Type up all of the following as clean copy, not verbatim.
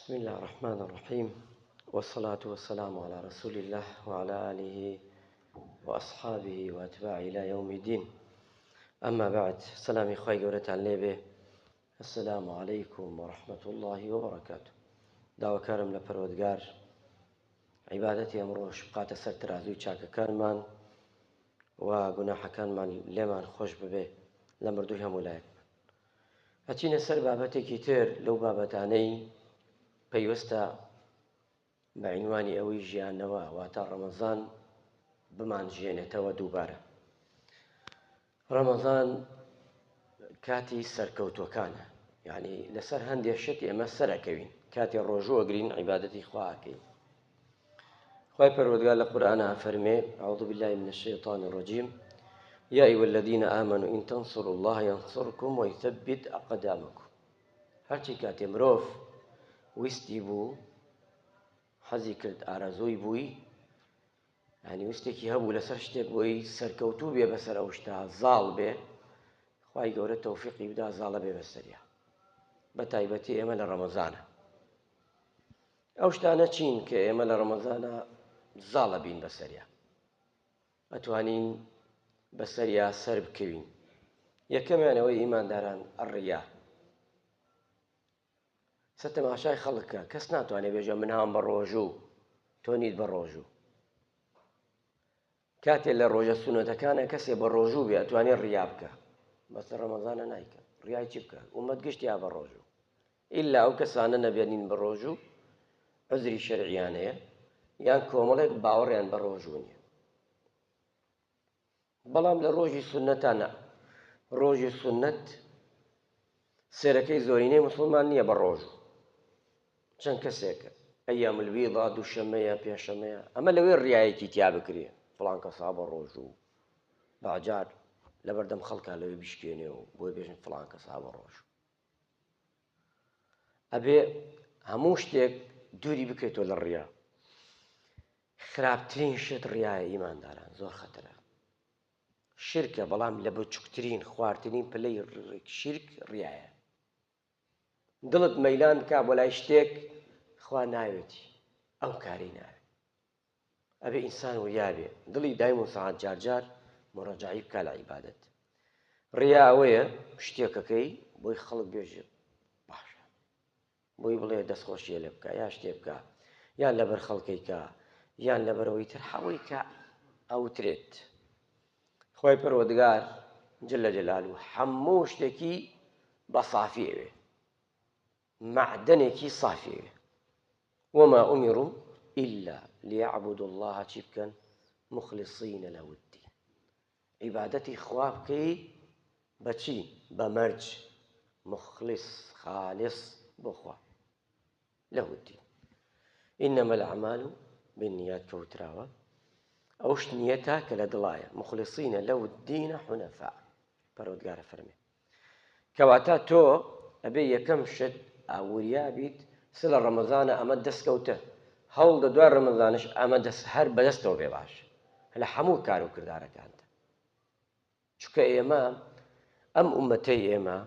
بسم الله الرحمن الرحيم والصلاة والسلام على رسول الله وعلى آله وأصحابه وأتباعه إلى يوم الدين. أما بعد، سلامي خوي قولت عن ليبه. السلام عليكم ورحمة الله وبركاته. دعوة كارم لپروردگار عبادتي أمروش بقات سر ترازوي چاك كارمان وقناح كارمان لمن خوش ببه لمردوها ملاك هەچینە سەر بابەتێکی تر لەو بابەتانەی پەیوەستە بە عنوانی ئەوەی ژیانەوە واتە ڕەمەزان بمانژێنێتەوە دووبارە. ڕەمەزان کاتی سەرکەوتوەکانە، یعنی لەسەر هەندێک شت ئێمە سەرەکەوین، کاتی ڕۆژوو ئەگرین عیبادەتی خواکەین. خوای پەروەردگار لە قورئانە فەرمێ: أعوذ بالله من الشيطان الرجيم يا أيها الذين آمنوا إن تنصروا الله ينصركم ويثبت أقدامكم. هرچی کاتی مرۆڤ ویستی بوو، حەزی کرد، ئارەزووی بووی، یعنی ویستێکی هەبوو لەسەر شتێک بۆی سەرکەوتوو بێ بەسەر ئەو شتە، زاڵ بێ، خوای گەورە تەوفیقی بدا زاڵە بێ بەسەریا. بە تایبەتی ئێمە لە ڕەمەزانە ئەو شتانە چین کە ئێمە لە ڕەمەزانە زاڵە بین بەسەریا، ئەتوانین بەسەریا سەر بکەوین. یەکەمیانەوەی ئیمانداران ئەڕیا، سە تەماشای خەڵکە، کەس ناتوانێت بێژە من هام بە ڕۆژوو، تۆ نیت بە ڕۆژوو. کاتێک لە ڕۆژە سونەتەکانە کەسێ بە ڕۆژوو بێ ئەتوانێت ڕیا بکە، بەس ڕەمەزانە نایکە. ڕیای چی بکە؟ ئومەت گشتیا بە ڕۆژوو، ئیلا ئەو کەسانە نەبێنین بە ڕۆژوو، عوزری شەرعیانەیە، یان کۆمەڵێک باوەڕیان بە ڕۆژوو نییە. بەڵام لە ڕۆژی سونەتانە، ڕۆژی سونەت سێرەکەی زۆرینەی موسڵمان نییە بە ڕۆژوو. چەند کەسێکە ئەیام البیضا، دووشەمەیە، پێشەمەیە، ئەمە لەوەی ڕیایەکی تیا بکرێ، فڵان کەسا بە ڕۆژوو، باجار لەبەردەم خەڵکا لەوەی بشکێنێ و بۆی بێژن فڵان کەسا بە ڕۆژوو. ئەبێ هەموو شتێک دووری بکەیتەوە لە ڕیا. خراپترین شت ڕیایە ئیمانداران، زۆر خەتەرە. شرکە، بەڵام لە بچووکترین خواردترین پلەی شرک ڕیایە. دڵت مەیلان بکا بۆ لای شتێک خوا ناوێتی، ئەو کاری ناوێت. ئەبێ ئینسان وریابێ، دڵی دایم و سەعات جار جار مڕەجەعی بکا لە عیبادەت. ڕیا ئەوەیە شتێکەکەی بۆی خەڵک بێژێ باشە، بۆی بڵێ دەستخۆشیە لێ بکە، یا شتێ بکە، یان لەبەر خەڵکەیکە، یان لەبەرەوەی تر حەوەی کە ئەوترێت. خوای پەروەردگار جەلە جەلالوو هەموو شتێکی بە سافی ئەوێ، معدنێکی سافی ئەوێ. وما أمروا إلا ليعبدوا الله چی بکەن؟ مخلصين له الدين. عیبادەتی خوا بکەی بەچی؟ بە مەرج، مخلص، خالص بۆ خوا، له الدين. إنما الأعمال بالنيات کەوتراوە، ئەو شت نیەتە کە لە دڵایە، مخلصين له الدين حنفاء. پەروەردگارە فەرمێ کەواتە تۆ ئەبێ یەکەم شت ئاوریا بیت سلە ڕەمەزانە ئەمە دەستکەوتە، هەوڵ دە دوای ڕەمەزانش ئەمە هەر بەدەستەوە بێ باش لە هەموو کار و کردارەکانتە. چونکە ئێمە ئەم ئومەتەی ئێمە،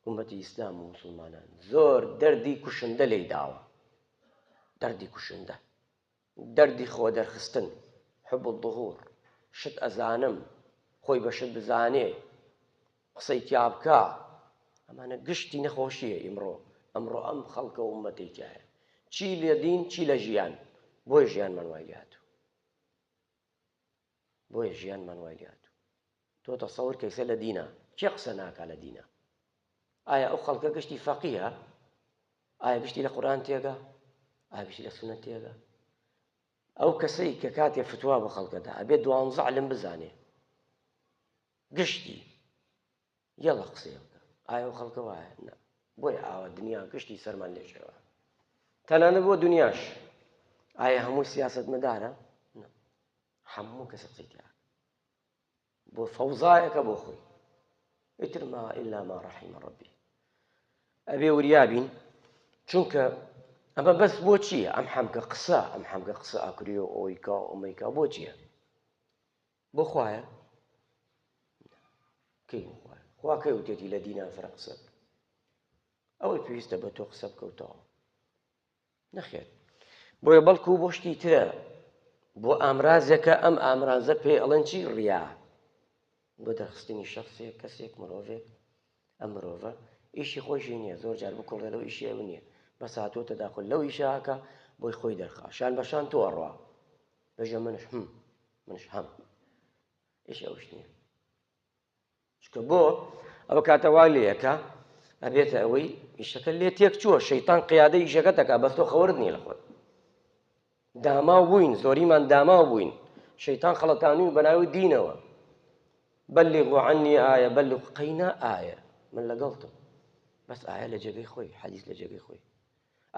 ئومەتی ئیسلام و موسڵمانان، زۆر دەردی کوشندە لێی داوە. دەردی کوشندە، دەردی خۆ دەرخستن، حب الظهور، شت ئەزانم، خۆی بە شت بزانێ، قسەی تیا بکە، ئەمانە گشتی نەخۆشیە. ئەمڕۆ ئەم خەڵکە و ئومەتێکی هەیە، چی لە دین چی لە ژیان، بۆیە ژیانمان وای لێ هاتوو، بۆیە ژیانمان وای لێ هاتوو. تۆ تەسەوور کەیسە لە دینە، کێ قسە ناکا لە دینە؟ ئایا ئەو خەڵکە گشتی فەقیهە؟ ئایا گشتی لە قورئان تێگا؟ ئایا گشتی لە سونەت تێگا؟ ئەو کەسەی کە کاتێ فتوا بە خەڵکەدا ئەبێ 12 علم بزانێ، گشتی یەڵە قسەی بکە. ئایا ئەو خەڵکە وایە؟ نا. بۆیە ئاوا دنیا گشتی سەرمان لێشێوە. تەنانەت بۆ دنیاش ئایا هەموو سیاسەتمەدارە؟ نا، هەموو کەسە قسەی تیا بۆ فەوزایەکە بۆ خۆی، ئیتر ما ئیلا ما ڕەحیمە ڕەبی. ئەبێ وریابین، چونکە ئەمە بەس بۆ چییە؟ ئەم هەمکە قسە ئەکرێ و ئەوەیکا و ئەمەیکا بۆ چییە؟ بۆ خوایە؟ کەی بۆ خوایە؟ خوا کەی وتێتی لە دینە فرە قسە؟ ئەوەی پێویستە بە تۆ قسە بکەوتەوە. نەخێر بۆیە بەڵکو بۆ شتی ترە بۆ ئامرازێکە ئەم ئامرازە پێ ئەڵەن چی ڕیا بۆ دەرخستنی شخصێک کەسێک مرۆڤێک ئەم مرۆڤە ئیشی خۆشی نییە زۆر جار بکڵێ لەو ئیشی ئەو نییە بەس هاتوۆتە داخل لەو ئیشاکە بۆی خۆی دەرخا شان بەشان تۆ ڕوا بەژە منش هەم ئیش ئەوش نییە چکە بۆ ئەوە کاتەوا لێیەکە ئەبێتە ئەوەی ئیشەکە لێ تێک چووە شەیتان قیادەی ئیشەکە دەکا بەس تۆ خەوەرت نییە لە خۆت داماو بووین زۆریمان داماو بووین شەیتان خەڵەتانووی بەناوی دینەوە بەلیغوا عنی ئایە بەلیغ قەینا ئایە من لەگەڵتم بەس ئایە لە جێگەی خۆی حەدیث لە جێگەی خۆی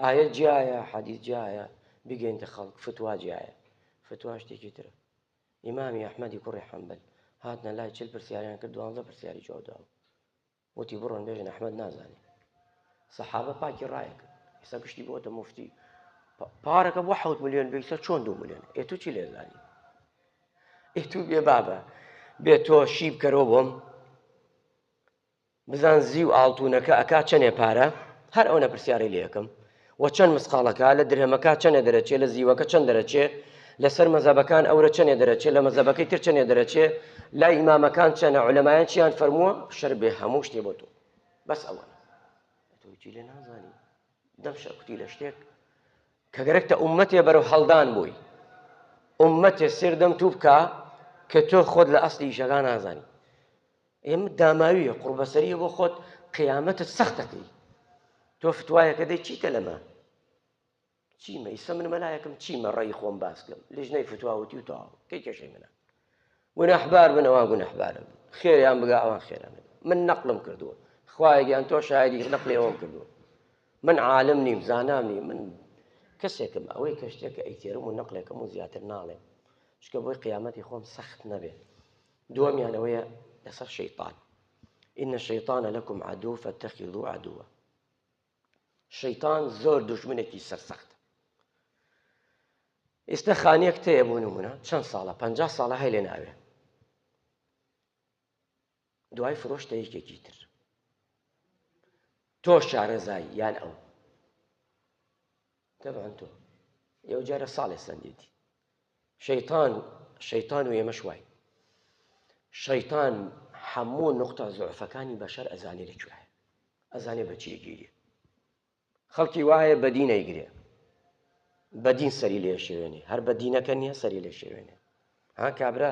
ئایە جیایە حەدیث جیایە بگەینتە خەڵک فتوا جیایە فتوا شتێکی ترە ئیمامی ئەحمەدی کوڕی حەنبەل هاتنە لای 40 پرسیاریان کرد 12 پرسیاری جواب داوە وتی بڕۆن بێژن ئەحمەد نازانێ سەحابە پاکی ڕایەکە ئێستا گشتی بۆتە موفتی پارەکە بۆ 7 ملیۆن بێیسە چۆن 2 ملیۆن ئێ تو چی لێزانی ئێ تو بێ بابە بێ تۆ شی بکەرەوە بۆم بزان زی و ئاڵتونەکە ئەکا چەندێ پارە هەر ئەو نەپرسیارەی لێ یەکەم وە چەند مسقاڵەکە لە درهەمەکە چەندێ دەرەچێ لە زیوەکە چەند دەرەچێ لەسەر مەزەبەکان ئەورە چەندێ دەرەچێ لە مەزەبەکەی تر چەندێ دەرەچێ لای ئیمامەکان چەندە عولەمایان چیان فەرمووە شەر بێ هەموو شتێ بۆ تۆ بەس ئەوە تۆ هیچی لێ نازانی دەم شەکوتی لە شتێک کە گەرەکتە ئومەتێ بەرەو هەڵدان بووی ئومەتێ سێردەم توو بکە کە تۆ خۆت لە ئەسلی ئیشەکە نازانی ئێمە داماویە قوڕبەسەریە بۆ خۆت قیامەتت سەخت دەکەی تۆ فتوایەکە دەی چیتە لەمە چیمە ئیسە من مەلایەکەم چیمە ڕێی خۆم باسکەم لیژنەی فتواوتی و تاو کەی کێشەی منە گونەحبار بن ئەوان گونەحبارە بن خێریان بگا ئەوان خێران بن من نەقڵم کردووە خوایەگیان تۆ شایدی نەقڵی ئەوم کردووە من عالم نیم زانام نیم من کەسێکم ئەوەی کە شتێکە ئەیتێرم و نەقلێکم و زیاتر ناڵێم چکە بۆی قیامەتی خۆم سەخت نەبێت دووەمیانەوەیە لەسەر شەیطان إن الشيطان لكم عدو فاتخذوا عدوا شەیطان زۆر دوژمنێکی سەرسەختە ئێستا خانیەک تەیە بۆ نمونە چەند ساڵە 50 ساڵە هەی لێ ناوێ دوای فرۆشتە یەکێکی تر تۆ شارەزای یان ئەو تەبعەن تۆ یەو جارە ساڵێ سەندێتی شەیطان و ئێمەش وای شەیطان هەموو نقطە زوعفەکانی بەشەر ئەزانێ لەکوێیە ئەزانێ بەچی گیرێ خەڵکی وایە بەدین ئەیگرێ بەدین سەری لێ شێوێنێ هەر بەدینەکە نییە سەری لێ شێوێنێ ها کابرا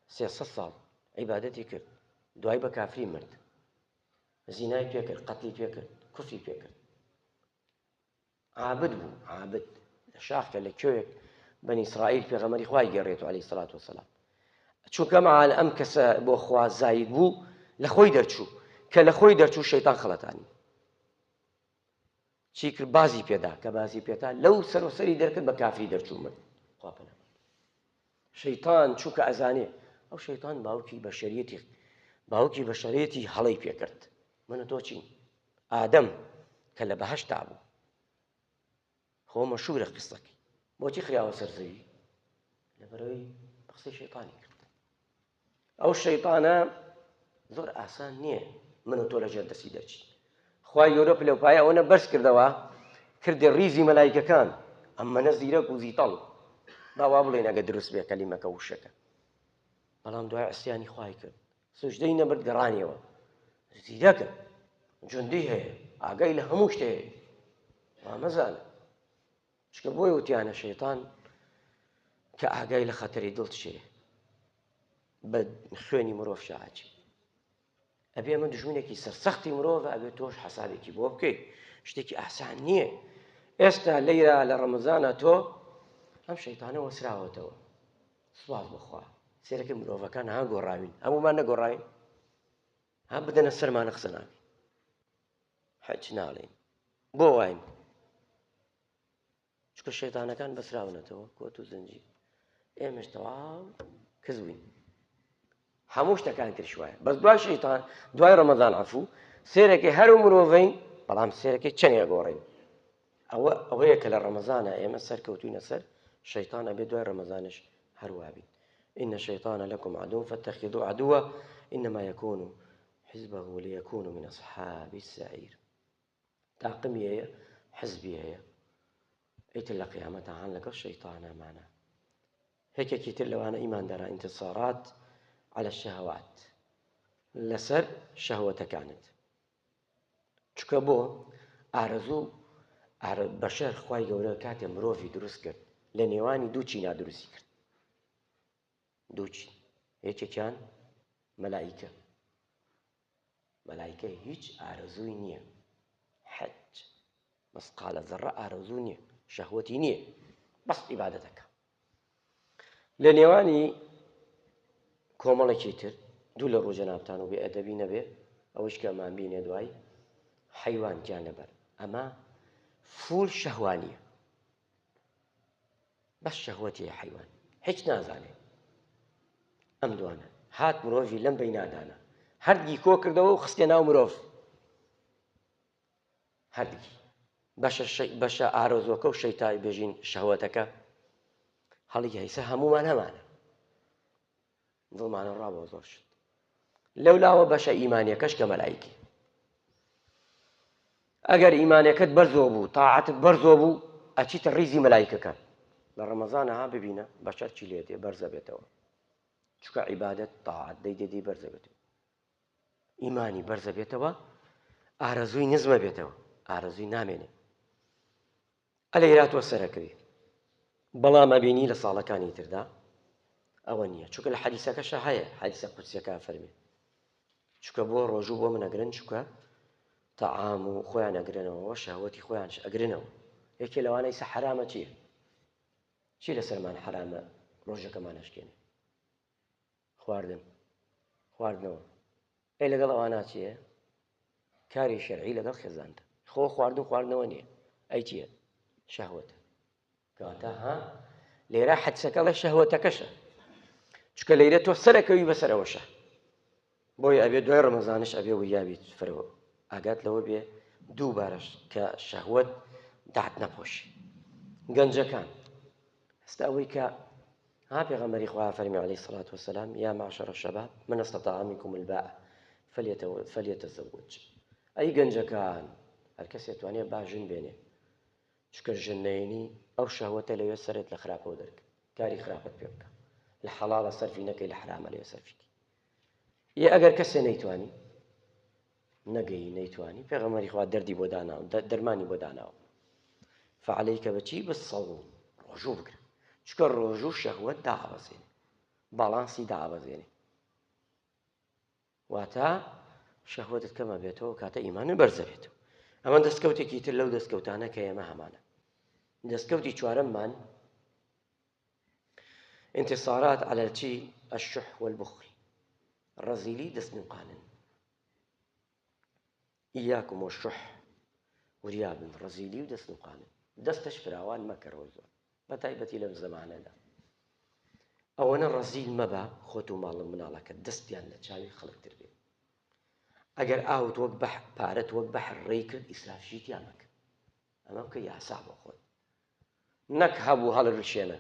300 ساڵ عیبادەتی کرد دوای بە کافری مرد زینای پێکرد قەتلی پێکرد کوفری پێکرد عابد بوو عابد لە شاخکە لە کوێیەک بەنی ئیسرائیل پێغەمبەری خوای گێڕێتەوە عەلەیهی سەڵات وسەلام چونکە مەعال ئەم کەسە بۆ خوا زاید بوو لە خۆی دەرچوو کە لە خۆی دەرچوو شەیطان خەڵەتانی چی کرد بازی پێدا کە بازی پێدا لەو سەرۆسەری دەرکرد بە کافری دەرچوو مرد خوا پەناه شەیطان چونکە ئەزانێ ئەو شەیطان باوکی بەشەریەتی هەڵەی پێکرد منە تۆ چین ئادەم کە لە بەهەشتا بوو خۆ مەشهورە قسەکەی بۆچی خراوە سەر زەوی لەبەرەوەی بە قسەی شەیطانی کرد ئەو شەیطانە زۆر ئاسان نییە من و تۆ لەژێر دەستی دەرچین خوای گەورە پلەپایە ئەوەنە بەرز کردەوە کردێ ڕیزی مەلایکەکان ئەممەنە زیرەک و زیتەڵ باوا بڵێن ئەگە دروست بێ کەلیمەکە وشەکە بەڵام دوای عسیانی خوای کرد سوژدەی نەبرد گەڕانیەوە زیرەکە جوندی هەیە ئاگای لە هەموو شتێ هەیە وا مەزانە چکە بۆی وتیانە شەیطان کە ئاگای لە خەتەری دڵ چێ بە خوێنی مرۆڤ شاعچی ئەبێ ئەمە دژمنێکی سەرسەختی مرۆڤە ئەبێ تۆش حەسابێکی بۆ بکەیت شتێکی ئاسان نییە ئێستا لەیرا لە ڕەمەزانە تۆ ئەم شەیطانە وەسراوەتەوە سوپاس بخوا سێرەکەی مرۆڤەکان ها گۆڕاوین هەمومان نەگۆڕاوین ها بدەنە سەرمانە قسە ناکەین حەج ناڵێن بۆ وایم چکە شەیطانەکان بەسراونەتەوە کۆت و زەنجیر ئێمەش تەواو کەزوین هەموو شتەکان ترش وایە بەس دوای شەیطان دوای ڕەمەزان عەفوو سێرەکەی هەرو مرۆڤین بەڵام سێرەکەی چەندێ گۆڕین ئەوەیە کە لە ڕەمەزانە ئێمە سەرکەوتوینە سەر شەیطان ئەبێ دوای ڕەمەزانش هەروە بین إن الشيطان لكم عدو فاتخذوا عدوا إنما يكون حزبه ليكونوا من أصحاب السعير تاقمية حزبية ئیتر لە قیامەتە هەن لەگەڵ شەیتانەمانە. هێکێکی تر لەوانە ئیماندارە ئینتیصارات على الشهوات لەسەر شەهوەتەکانت. چکە بۆ ئارەزوو بەشەر خوای گەورە کاتێ مرۆڤی دروست کرد لە نێوانی دوو چی نادروستی کرد. دوو چی، یەکێکیان مەلائیکە. مەلائیکە هیچ ئارەزووی نییە، حەج مەسقالە زەڕە ئارەزوو نییە، شەهوەتی نییە، بەس عیبادەتەکە. لە نێوانی کۆمەڵێکی تر دوو لە ڕۆژەناپتان و بێئەدەبی نەبێ ئەوەش کە ئەمان بینێ دوای حەیوان گیان لەبەر ئەمە فول شەهوانیە، بەس شەهوەتی حەیوان هیچ نازانێ. ئەم دوانە هات مرۆڤی لەم بەینادانە هەردگی کۆ کردەوە و خستێ ناو مرۆڤ، هەردگی بەشە ئارۆزۆکە و شەیتای بێژین شەهوەتەکە هەڵی هەیسە هەمومان هەمانە، دڵمانە ڕابەوە زۆر شت. لەولاوە بەشە ئیمانیەکەش کە مەلایکی. ئەگەر ئیمانەکەت بەرزۆ بوو، تاعەتت بەرزۆ بوو، ئەچیتە ڕیزی مەلایکەکان. لە ڕەمەزانەها ببینە بەشەر چی لێ دێ بەرزە بێتەوە، چکە عیبادەت تاعەت دەیدێ بەرزە بێتەوە، ئیمانی بەرزە بێتەوە، ئارەزووی نزمە بێتەوە، ئارەزووی نامێنێ. ئەلە هێراتوە سەرەکەوی. بەڵام ئەبینی لە ساڵەکانی تردا ئەوە نییە، چونکە لە حەدیسەکەشە هەیە، حەدیسە قودسیەکە فەرمێ چونکە بۆ ڕۆژوو بۆ من ئەگرن، چونکە تەعام و خۆیان ئەگرنەوە، شەهوەتی خۆیانش ئەگرنەوە. یەکێ لەوانەی سە حرامە چییە؟ چی لەسەرمان حرامە ڕۆژەکەمان ئەشکێنێ؟ خواردنەوە. ئەی لەگەڵ ئەوانە چییە؟ کاری شەرعی لەگەڵ خێزانتە. خواردنەوە نییە، ئەی چییە؟ شەهوەتە. کەواتە لێرە حەدسەکە لە شەهوەتەکەشە، چکە لەیرە تۆ سەرەکەوی بەسەرەوەشە. بۆی ئەبێ دوای ڕەمەزانش ئەبێ ویابیت فەرەوە ئاگات لەوە بێ دووبارەش کە شەهوەت داعت نەپۆشی. گەنجەکان هەستا ئەوەی کە پێغەمبەری خوا فەرمی عەلەیهی سەڵات وەسەلام یا معشەرە الشەباب من استطاع منکم الباء فەلیتەزەوەج. ئەی گەنجەکان هەر کەس دەتوانێت باژن بێنێ، چکە ژنەیەنی ئەو شەهوەتە لەوێ سەرت لە خراپەوە دەرکە، کاری خراپەت پێ بکە، لە حەڵاڵە سەرفی نەکەی، لە حرامە لەوێ سەرفیکەی. ئەگەر کەسێ نەیتوانی نەیتوانی پێغەمبەری خوا دەردی بۆ داناوە، دەرمانی بۆ داناوە، فعەلەیکە بەچی؟ بەسەوم، ڕۆژوو بگرە، چکە ڕۆژوو شەهوەت داهەڵەزێنێ، باڵانسی داهەڵەزێنێ، واتە شەهوەتت کەمە بێتەوە، کاتە ئیمانت بەرزە بێتەوە. ئەمە دەستکەوتێکی تر لەو دەستکەوتانە کە ئێمە هەمانە. دەستکەوتی چوارەممان انتصارات على الشح والبخل، ڕەزیلی دەستنوقانن. ئیاکم والشح، وریابن ڕەزیلی و دەستنوقانن، دەستەش فراوان مەکەرەوە زۆر، بەتایبەتی لەم زەمانەدا. ئەوەنە ڕەزیل مەبە خۆت و ماڵ مناڵەکە دەستیان لە چاوی خەڵکتر بێت. ئەگەر ئاوت وەک پارەت وەک بەحر ڕێی کرد ئیسرافشی تیان مەکە، ئەمە بکە یاسا بۆ خۆت، نەک هەبوو هەڵڕشێنە،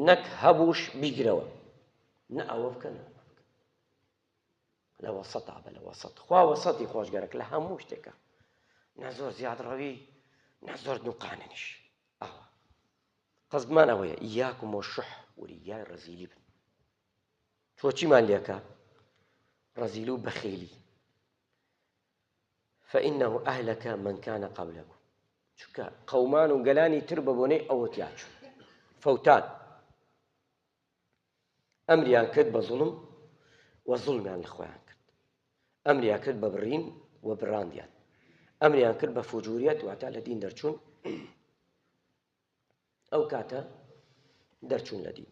نەک هەبووش بیگرەوە، نە ئەوە بکە لە وەسەتا بە لە وەسەت. خوا وەسەتی خۆشگەرەک لە هەموو شتێکە، نە زۆر زیادڕەوی نە زۆر نوقاننیش. ئەوە قەزمان ئەوەیە ئیاکم والشح، وریای ڕەزیلی بن. تۆ چیمان لێکە؟ ڕەزیل و بەخیلی. فإنه أهلك من كان قبلكم، چونکە قەومان و گەلانی تر بە بۆنەی ئەوەت یاچوو فەوتان، ئەمریان کرد بە زوڵم و زوڵمیان لە خۆیان کرد، ئەمریان کرد بە بڕین و بڕاندیان، ئەمریان کرد بە فوجوریەت، واتە لە دین دەرچوون، ئەو کاتە دەرچوون لە دین.